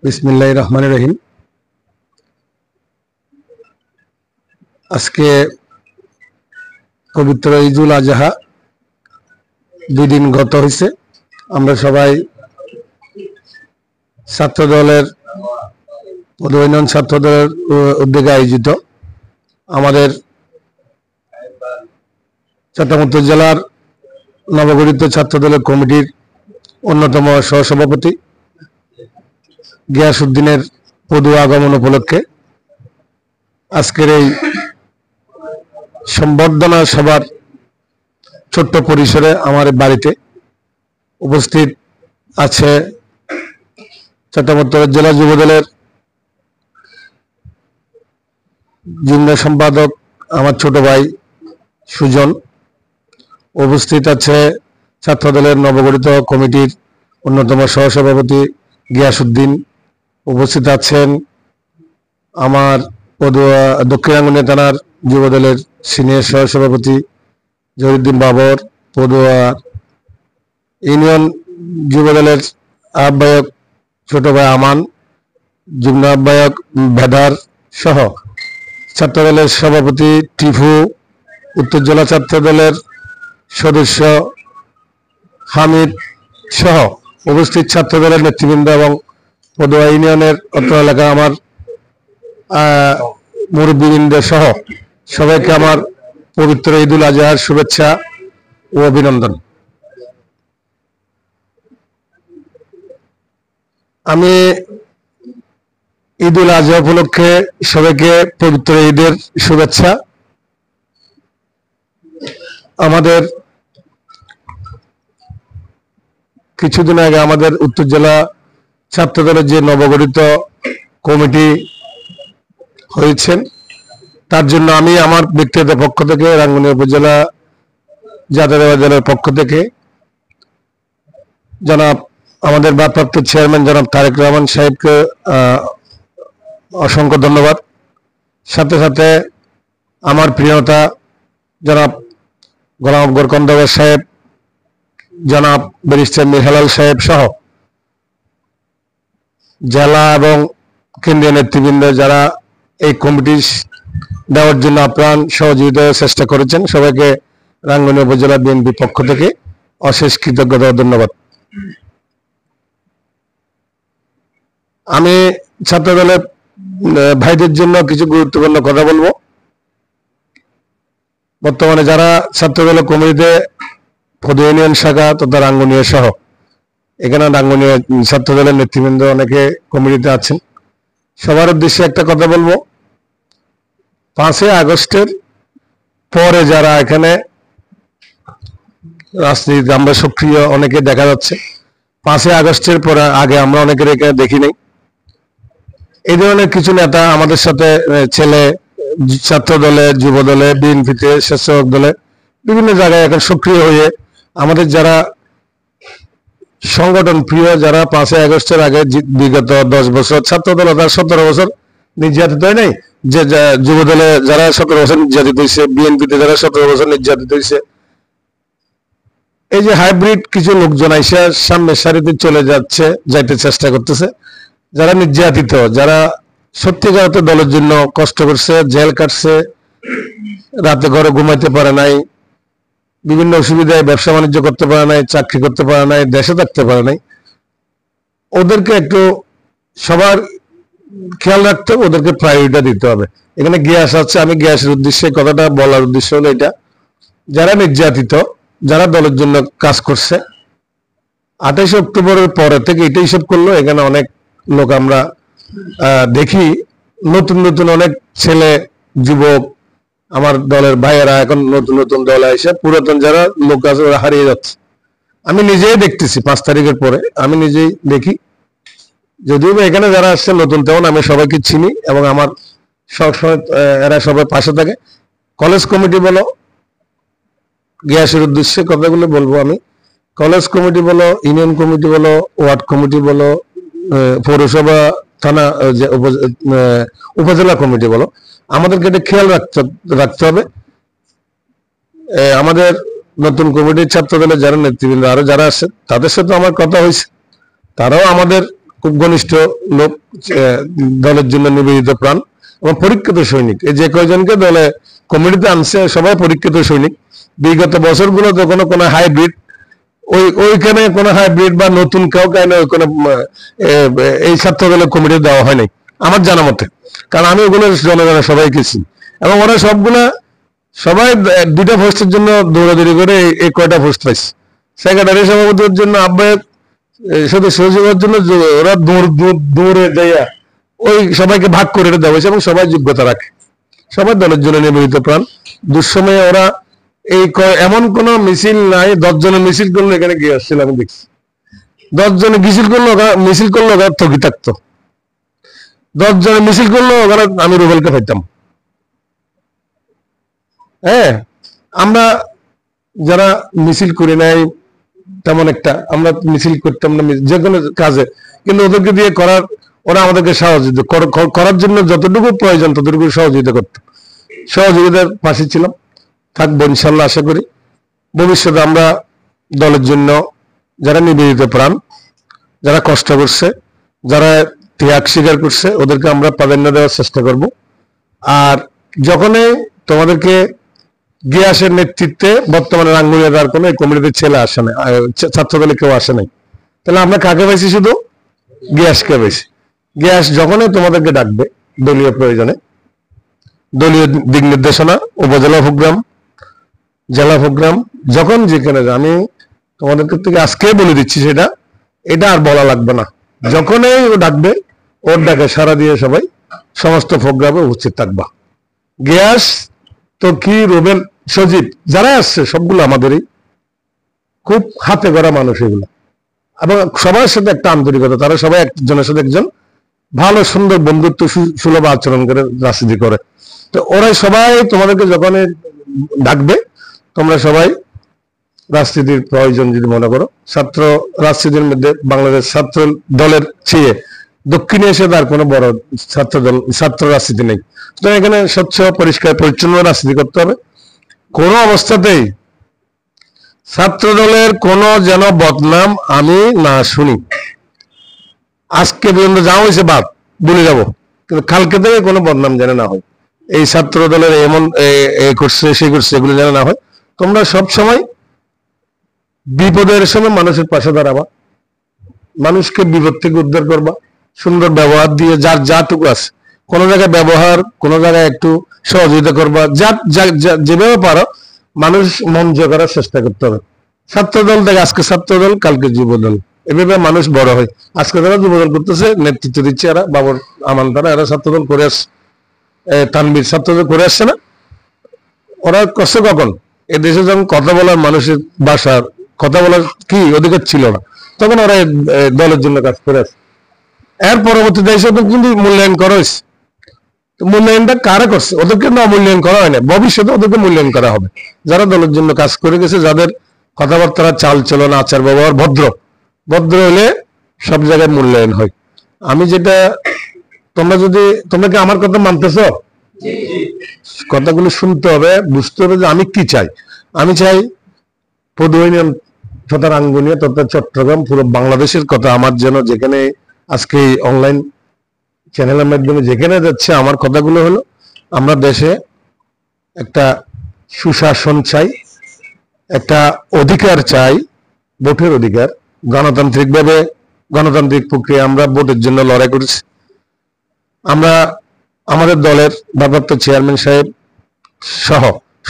বিসমিল্লাহির রহমানির রহিম। আজকে পবিত্র ঈদুল আজহা 2 দিন গত হয়েছে। আমরা সবাই ছাত্র দলের পদউন্নয়ন ছাত্র দলের উদ্যোগে আয়োজিত আমাদের চট্টগ্রাম উত্তর জেলার নবগঠিত ছাত্র দলের কমিটির অন্যতম সহসভাপতি গিয়াসউদ্দিনের পদু আগমন উপলক্ষে আজকের এই সম্বর্ধনা সভার ছোট্ট পরিসরে আমার বাড়িতে উপস্থিত আছে চট্টগ্রাম উত্তর জেলা যুবদলের যুগ্ম সম্পাদক আমার ছোট ভাই সুজন, উপস্থিত আছে ছাত্র দলের নবগঠিত কমিটির অন্যতম সহসভাপতি গিয়াসউদ্দিন, উপস্থিত আছেন আমার পদুয়া দক্ষিণ আঙ্গুনিয়া থানার যুবদলের সিনিয়র সহসভাপতি জহিরুদ্দিন বাবর, পদুয়া ইউনিয়ন যুবদলের আহ্বায়ক ছোট ভাই আমান, যুগ্ম আহ্বায়ক ভেদার সহ ছাত্র দলের সভাপতি টিফু, উত্তর জেলা ছাত্র দলের সদস্য হামিদ সহ উপস্থিত ছাত্র দলের নেতৃবৃন্দ এবং পদুয়া ইউনিয়নের অত্র এলাকা আমার মুরব্বীবৃন্দ সহ সবাইকে আমার পবিত্র ঈদুল আজহার শুভেচ্ছা ও অভিনন্দন। আমি ঈদুল আজহা উপলক্ষে সবাইকে পবিত্র ঈদের শুভেচ্ছা। আমাদের কিছুদিন আগে আমাদের উত্তর জেলা ছাত্র দলের যে নবগঠিত কমিটি হয়েছেন তার জন্য আমি আমার ব্যক্তিগত পক্ষ থেকে রাঙ্গুনিয়া উপজেলা জাতীয়তাবাদী দলের পক্ষ থেকে জনাব আমাদের ভারপ্রাপ্ত চেয়ারম্যান জনাব তারেক রহমান সাহেবকে অসংখ্য ধন্যবাদ। সাথে সাথে আমার প্রিয়তা জনাব গোলাম আকবর কন্দর সাহেব, জনাব ব্যারিস্টার মীর হেলাল সাহেব সহ জেলা এবং কেন্দ্রীয় নেতৃবৃন্দ যারা এই কমিটি দেওয়ার জন্য আপ্রাণ সহযোগিতার চেষ্টা করেছেন, সবাইকে রাঙ্গুনিয়া উপজেলা বিএনপি পক্ষ থেকে অশেষ কৃতজ্ঞতা ও ধন্যবাদ। আমি ছাত্র দলের ভাইদের জন্য কিছু গুরুত্বপূর্ণ কথা বলবো। বর্তমানে যারা ছাত্র দলের কমিটিতে পদু ইউনিয়ন শাখা তথা রাঙ্গুনিয়া সহ এখানে রাঙ্গুনিয়া ছাত্র দলের নেতৃবৃন্দ অনেকে কমিটিতে আছেন, সবার উদ্দেশ্যে একটা কথা বলবো। 5 আগস্টের পরে যারা এখানে রাজনীতি আমরা সক্রিয় অনেকে দেখা যাচ্ছে, 5 আগস্টের পরে আগে আমরা অনেকের এখানে দেখি নাই। এই ধরনের কিছু নেতা আমাদের সাথে ছেলে ছাত্র দলে, যুব দলে, বিএনপিতে, স্বেচ্ছাসেবক দলে বিভিন্ন জায়গায় এখন সক্রিয় হয়ে আমাদের যারা সংগঠন প্রিয়, যারা 5 আগস্টের আগে বিগত 10 বছর ছাত্র দল 17 বছর নির্যাতিত হয় নাই, যে যুব দলে যারা 17 বছর নির্যাতিত হয়েছে, বিএনপিতে যারা 17 বছর নির্যাতিত হয়েছে, এই যে হাইব্রিড কিছু লোকজন আইসা সামনের সারিতে চলে যাইতে চেষ্টা করতেছে, যারা নির্যাতিত, যারা সত্যিকার দলের জন্য কষ্ট করছে, জেল কাটছে, রাতে ঘরে ঘুমাইতে পারে নাই, বিভিন্ন অসুবিধায় ব্যবসা বাণিজ্য করতে পারে নাই, চাকরি করতে পারে নাই, দেশে থাকতে পারে নাই, ওদেরকে একটু সবার খেয়াল রাখতে হবে, ওদেরকে প্রায়োরিটি দিতে হবে। এখানে গ্যাস আছে, আমি গ্যাসের উদ্দেশ্যে কথাটা বলার উদ্দেশ্য হলো এটা, যারা নির্যাতিত, যারা দলের জন্য কাজ করছে, 28 অক্টোবরের পরে থেকে এটা হিসাব করলো এখানে অনেক লোক আমরা দেখি, নতুন নতুন অনেক ছেলে যুবক আমার দলের ভাইয়েরা এখন নতুন নতুন দলে এসে পুরাতন যারা লোক আছে ওরা হারিয়ে যাচ্ছে। আমি নিজেই দেখতেছি 5 তারিখের পরে, আমি নিজেই দেখি, যদিও এখানে যারা আসছে নতুন তেমন আমি সবাইকে চিনি এবং আমার সবসময় এরা সবাই পাশে থাকে। কলেজ কমিটি বলো, গ্যাসের উদ্দেশ্যে কথাগুলো বলবো আমি, কলেজ কমিটি বলো, ইউনিয়ন কমিটি বলো, ওয়ার্ড কমিটি বলো, পৌরসভা, থানা, উপজেলা কমিটি বলো, আমাদেরকে এটা খেয়াল রাখতে হবে। আমাদের নতুন কমিটির ছাত্র দলের যারা নেতৃবৃন্দ আরো যারা আছে তাদের সাথে আমার কথা হয়েছে, তারাও আমাদের খুব ঘনিষ্ঠ লোক, দলের জন্য নিবেদিত প্রাণ এবং পরীক্ষিত সৈনিক। এই যে কয়জনকে দলে কমিটিতে আনছে সবাই পরীক্ষিত সৈনিক। বিগত বছরগুলোতে কোনো হাইব্রিড ওইখানে কোনো হাইব্রিড বা নতুন কাউকে ওইখানে এই ছাত্র দলের কমিটি দেওয়া হয় নাই আমার জানা মতে, কারণ আমি ওগুলো জনগণের সবাই গেছি এবং ওরা সবাই 2টা পোস্টের জন্য দৌড়াদৌড়ি করে এই কয়টা পোস্ট পাইছে। সেক্রেটারি সভাপতির জন্য আহ্বায়ক সদস্য সচিবের জন্য ওরা দৌড়ে যাইয়া ওই সবাইকে ভাগ করে দেওয়া হয়েছে এবং সবাই যোগ্যতা রাখে, সবাই দলের জন্য নিবেদিত প্রাণ। দুঃসময়ে ওরা এমন কোন মিছিল নাই, 10 জনের মিছিল করলো এখানে গিয়ে আসছিল, আমি দেখছি 10 জনে মিছিল করলো ওরা থকি থাকতো, 10 জনে মিছিল করলো ওখানে আমি রুবেলকে পাইতাম। হ্যাঁ, আমরা যারা মিছিল করি নাই তেমন একটা, আমরা মিছিল করতাম না যে কোনো কাজে, কিন্তু ওদেরকে দিয়ে ওরা আমাদেরকে সহযোগিতা করার জন্য যতটুকু প্রয়োজন ততটুকু সহযোগিতা করতো, সহযোগিতার পাশে ছিলাম, থাকবো ইনশাল্লাহ। আশা করি ভবিষ্যতে আমরা দলের জন্য যারা নিবেদিত প্রাণ, যারা কষ্ট করছে, যারা ত্যাগ স্বীকার করছে, ওদেরকে আমরা প্রাধান্য দেওয়ার চেষ্টা করব। আর যখনই তোমাদেরকে গিয়াসের নেতৃত্বে বর্তমানে রাঙ্গুনিয়া আর কোনো কমিটিতে ছেলে আসে না, ছাত্র দলে কেউ আসে নাই, তাহলে আমরা কাকে পাইছি? শুধু গিয়াসকে পাইছি। গিয়াস যখনই তোমাদেরকে ডাকবে দলীয় প্রয়োজনে, দলীয় দিক নির্দেশনা, উপজেলা প্রোগ্রাম, জেলা প্রোগ্রাম, যখন যেখানে, আমি তোমাদেরকে থেকে আজকে বলে দিচ্ছি এটা আর বলা লাগবে না, যখনই ও ডাকবে ওর ডাকে সারা দিয়ে সবাই সমস্ত প্রোগ্রামে উপস্থিত থাকবা। গিয়াস তো কি, রুবেল, সজীব, যারা আসছে সবগুলো আমাদেরই খুব হাতে গড়া মানুষ এগুলো, এবং সবার সাথে একটা আন্তরিকতা, তারা সবাই একজনের সাথে একজন ভালো সুন্দর বন্ধুত্ব সুলভ আচরণ করে রাজনীতি করে। তো ওরাই সবাই তোমাদেরকে যখন ডাকবে তোমরা সবাই রাজনীতির প্রয়োজন যদি মনে করো, ছাত্র রাজনীতির মধ্যে বাংলাদেশ ছাত্র দলের চেয়ে দক্ষিণে এসে তার কোনো বড় ছাত্র রাজনীতি নেই। তো এখানে স্বচ্ছ পরিষ্কার পরিচ্ছন্ন রাজনীতি করতে হবে। কোন অবস্থাতেই ছাত্র দলের কোন যেন বদনাম আমি না শুনি। আজকে পর্যন্ত যা হয়েছে বাদ বলে যাবো, কিন্তু কালকে থেকে কোনো বদনাম যেন না হয়, এই ছাত্র দলের এমন করছে সে করছে এগুলো যেন না হয়। তোমরা সব সময় বিপদের সময় মানুষের পাশে দাঁড়াবা, মানুষকে বিপদ থেকে উদ্ধার করবা, সুন্দর ব্যবহার দিয়ে যার যাটুকু আছে, কোন জায়গায় ব্যবহার, কোন জায়গায় একটু সহযোগিতা করবা, যেভাবে পারো মানুষ মন জয় করার চেষ্টা করতে হবে। ছাত্র দল থেকে আজকে ছাত্র দল, কালকে যুব দল, এভাবে মানুষ বড় হয়। আজকে যারা যুব দল করতেছে, নেতৃত্ব দিচ্ছে এরা, বাবর আমান, এরা ছাত্র দল করে আসছে, তানবীর ছাত্র দল করে আসছে না, ওরা করছে কখন? এ দেশে যখন কথা বলার মানুষের ভাষার কথা বলার কি অধিকার ছিল না, তখন ওরা দলের জন্য কাজ করে আসছে। এর পরবর্তীতে এসে কিন্তু মূল্যায়ন করা হয়েছে, মূল্যায়নটা কারা করছে? ওদেরকে না মূল্যায়ন করা হয় না, ভবিষ্যতে ওদেরকে মূল্যায়ন করা হবে। যারা দলের জন্য কাজ করে গেছে, যাদের কথাবার্তা, চাল চলন, আচার ব্যবহার ভদ্র হলে সব জায়গায় মূল্যায়ন হয়। আমি যেটা, তোমরা কি আমার কথা মানতেছ? কথাগুলো শুনতে হবে, বুঝতে হবে যে আমি কি চাই। আমি চাই পদু ইউনিয়ন তথা রাঙ্গুনিয়া তথা চট্টগ্রাম, পুরো বাংলাদেশের কথা আমার যেন, যেখানে আজকে অনলাইন চ্যানেলের মাধ্যমে যেখানে যাচ্ছে, আমার কথাগুলো হলো আমরা দেশে একটা সুশাসন চাই, একটা অধিকার চাই, ভোটের অধিকার। গণতান্ত্রিকভাবে, গণতান্ত্রিক প্রক্রিয়া আমরা ভোটের জন্য লড়াই করেছি। আমরা আমাদের দলের ভারপ্রাপ্ত চেয়ারম্যান সাহেব সহ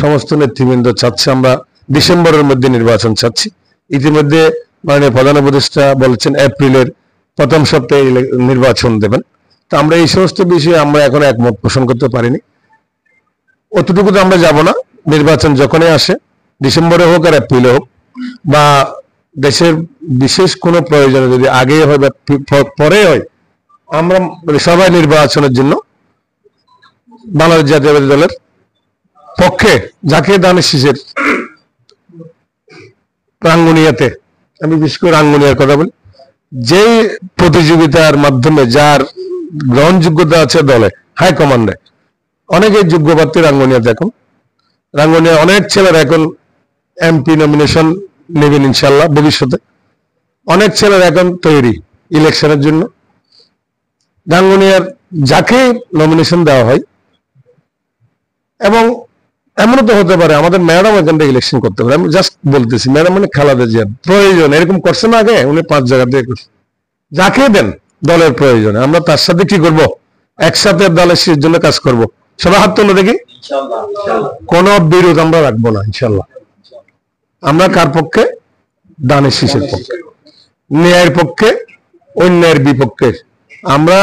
সমস্ত নেতৃবৃন্দ চাচ্ছে আমরা ডিসেম্বরের মধ্যে নির্বাচন চাচ্ছি। ইতিমধ্যে মাননীয় প্রধান উপদেষ্টা বলেছেন এপ্রিলের প্রথম সপ্তাহে নির্বাচন দেবেন। তো আমরা এই সমস্ত বিষয়ে আমরা এখন একমত পোষণ করতে পারিনি, অতটুকু তো আমরা যাব না। নির্বাচন যখনই আসে, ডিসেম্বরে হোক আর এপ্রিলে হোক, বা দেশের বিশেষ কোনো প্রয়োজনে যদি আগে হয় বা পরে হয়, আমরা সবাই নির্বাচনের জন্য বাংলাদেশ জাতীয়তাবাদী দলের পক্ষে জাকির দানের শীষের রাঙ্গুনিয়াতে, আমি বিশেষ করে রাঙ্গুনিয়ার কথা বলি, যেই প্রতিযোগিতার মাধ্যমে যার গ্রহণযোগ্যতা আছে দলে, হাইকমান্ডে, অনেকে যোগ্য প্রার্থী রাঙ্গুনিয়াতে। এখন রাঙ্গুনিয়া অনেক ছেলেরা এখন এমপি নমিনেশন নেবেন ইনশাল্লাহ ভবিষ্যতে। অনেক ছেলেরা এখন তৈরি ইলেকশনের জন্য। রাঙ্গুনিয়ার যাকে নমিনেশন দেওয়া হয়, এবং এমনও তো হতে পারে আমাদের ম্যাডাম এখান থেকে ইলেকশন করতে পারে, আমি জাস্ট বলতেছি, ম্যাডাম মানে খালেদা জিয়া প্রয়োজন এরকম করছে না, আগে উনি 5 জায়গা থেকে করছে, যাকে দেন দলের প্রয়োজনে আমরা তার সাথে কি করব, একসাথে দলের শীর্ষের জন্য কাজ করব। সবাই হাত তুলে দেখি, কোন বিরোধ আমরা রাখবো না ইনশাল্লাহ। আমরা কার পক্ষে? দানের শীষের পক্ষে, ন্যায়ের পক্ষে, অন্যায়ের বিপক্ষে। আমরা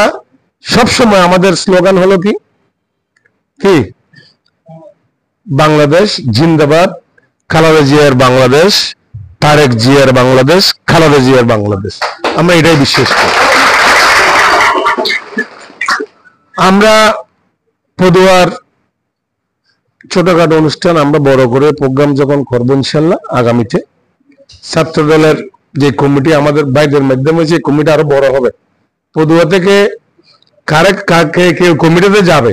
সবসময় আমাদের স্লোগান হলো কি কি বাংলাদেশ জিন্দাবাদ, খালেদা জিয়ার বাংলাদেশ, তারেক জিয়ার বাংলাদেশ, খালেদা জিয়ার বাংলাদেশ। আমরা এটাই বিশ্বাস করি। আমরা পদুয়ার ছোটখাটো অনুষ্ঠান আমরা বড় করে প্রোগ্রাম যখন করবো ইনশাল্লাহ আগামীতে, ছাত্র দলের যে কমিটি আমাদের বাইরের মাধ্যমে যে কমিটি আরো বড় হবে, পদুয়া থেকে কাকে কেউ কমিটিতে যাবে,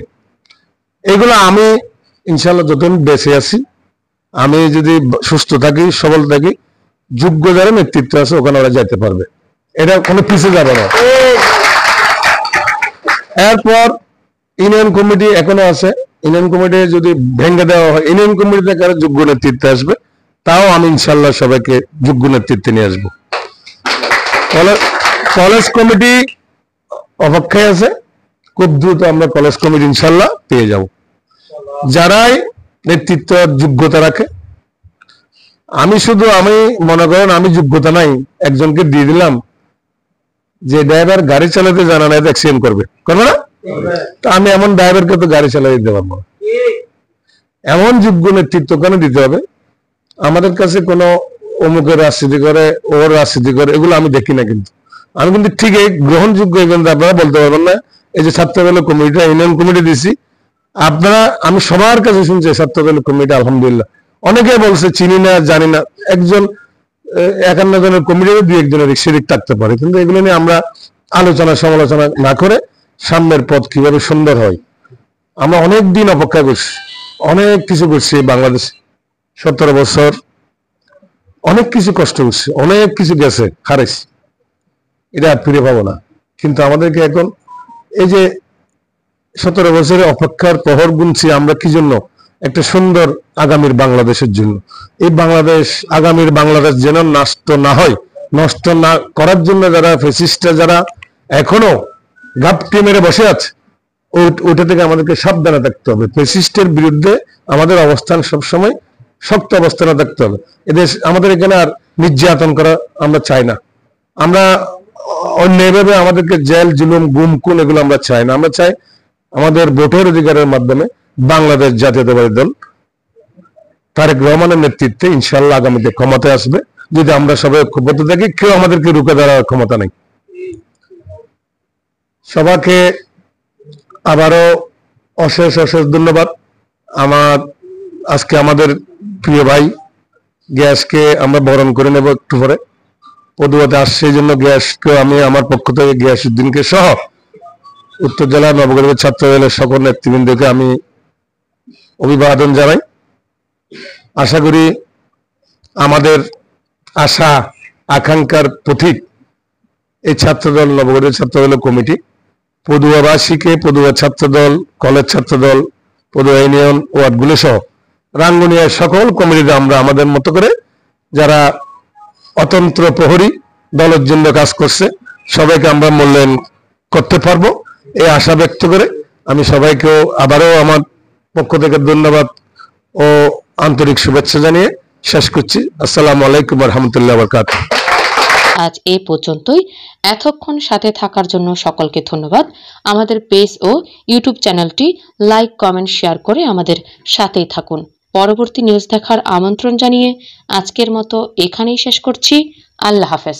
এগুলো আমি ইনশাল্লাহ যতদিন বেঁচে আছি, আমি যদি সুস্থ থাকি সবল থাকি, যোগ্য যারা নেতৃত্ব আছে ওখানে ওরা যাইতে পারবে, এটা কোনো পিছিয়ে যাবে না। এরপর ইউনিয়ন কমিটি এখনো আছে, ইউনিয়ন কমিটি যদি ভেঙে দেওয়া হয়, ইউনিয়ন কমিটিতে কারো যোগ্য নেতৃত্বে আসবে, তাও আমি ইনশাল্লাহ সবাইকে যোগ্য নেতৃত্বে নিয়ে আসবো। কলেজ কমিটি অপেক্ষায় আছে, খুব দ্রুত আমরা কলেজ কমিটি ইনশাল্লাহ পেয়ে যাব। যারাই নেতৃত্ব যোগ্যতা রাখে, আমি মনে করেন আমি যোগ্যতা নাই, একজনকে দিয়ে দিলাম যে ড্রাইভার গাড়ি চালাতে জানা না, অ্যাক্সিডেন্ট করবে না, তো আমি এমন ড্রাইভারকে তো গাড়ি চালিয়ে দিতে পারবো না। এমন যোগ্য নেতৃত্ব কেন দিতে হবে? আমাদের কাছে কোনো অমুকের রাজনীতি করে, ওর রাজনীতি করে, এগুলো আমি দেখি না। কিন্তু আমি কিন্তু ঠিক এই গ্রহণযোগ্য, আপনারা বলতে পারবেন না। এই যে ছাত্রদলের কমিটিটা ইউনিয়ন কমিটি দিছি, আপনারা, আমি সবার কাছে শুনছি ছাত্রদলের কমিটি আলহামদুলিল্লাহ, অনেকে বলছে চিনি না জানি না, একজন 51 জনের কমিটিতে 2-1 জনের শিরিক থাকতে পারে, কিন্তু এগুলো নিয়ে আমরা আলোচনা সমালোচনা না করে সামনের পথ কিভাবে সুন্দর হয়, আমরা অনেক দিন অপেক্ষা করছি, অনেক কিছু করছি। বাংলাদেশ 17 বছর অনেক কিছু কষ্ট করছি, অনেক কিছু গেছে, হারাইছি, এটা আর ফিরে পাবো না। কিন্তু আমাদেরকে এখন এই যে 17 বছরের অপেক্ষার প্রহর গুনছি আমরা কি জন্য? একটা সুন্দর আগামীর বাংলাদেশের জন্য। এই বাংলাদেশ, আগামীর বাংলাদেশ যেন নষ্ট না হয়, নষ্ট না করার জন্য যারা ফ্যাসিস্টরা যারা এখনো ঘাপটি মেরে বসে আছে, ওটা থেকে আমাদেরকে সাবধানে থাকতে হবে। ফ্যাসিস্টের বিরুদ্ধে আমাদের অবস্থান সবসময় শক্ত অবস্থানে থাকতে হবে। এদেশ, আমাদের এখানে আর নির্যাতন করা আমরা চাই না। আমরা অন্যায়ভাবে আমাদেরকে জেল জুলুম গুম খুন এগুলো আমরা চাই না। আমরা চাই আমাদের ভোটের অধিকারের মাধ্যমে বাংলাদেশ জাতীয়তাবাদী দল তারেক রহমানের নেতৃত্বে ইনশাল্লাহ আগামীতে ক্ষমতায় আসবে। যদি আমরা সবাই ঐক্যবদ্ধ থাকি, কেউ আমাদেরকে রুখে দাঁড়ার ক্ষমতা নেই। সবাইকে আবারও অশেষ অশেষ ধন্যবাদ। আজকে আমাদের প্রিয় ভাই গ্যাসকে আমরা বরণ করে নেব একটু পরে, পদুয়াতে আসছে, এই জন্য গ্যাসকে আমি আমার পক্ষ থেকে গিয়াসউদ্দিনকে সহ উত্তর জেলা নবগঠিত ছাত্র দলের সকল নেতৃবৃন্দকে আমি অভিবাদন জানাই। আশা করি আমাদের আশা আকাঙ্ক্ষার পথিক এই ছাত্রদল, নবগঠিত ছাত্রদলের কমিটি পদুয়াবাসীকে, পদুয়া ছাত্রদল, কলেজ ছাত্রদল, পদুয়া ইউনিয়ন ওয়ার্ডগুলো সহ রাঙ্গুনিয়ার সকল কমিটিতে আমরা আমাদের মতো করে যারা অতন্ত্র প্রহরী দলের জন্য কাজ করছে সবাইকে আমরা মূল্যায়ন করতে পারবো, এই আশা ব্যক্ত করে আমি সবাইকেও আবারও আমার পক্ষ থেকে ধন্যবাদ ও আন্তরিক শুভেচ্ছা জানিয়ে শেষ করছি। আসসালামু আলাইকুম ওয়া রাহমাতুল্লাহি ওয়া বারাকাতুহু। আজ এই পর্যন্তই। এতক্ষণ সাথে থাকার জন্য সকলকে ধন্যবাদ। আমাদের পেজ ও ইউটিউব চ্যানেলটি লাইক, কমেন্ট, শেয়ার করে আমাদের সাথেই থাকুন। পরবর্তী নিউজ দেখার আমন্ত্রণ জানিয়ে আজকের মতো এখানেই শেষ করছি। আল্লাহ হাফেজ।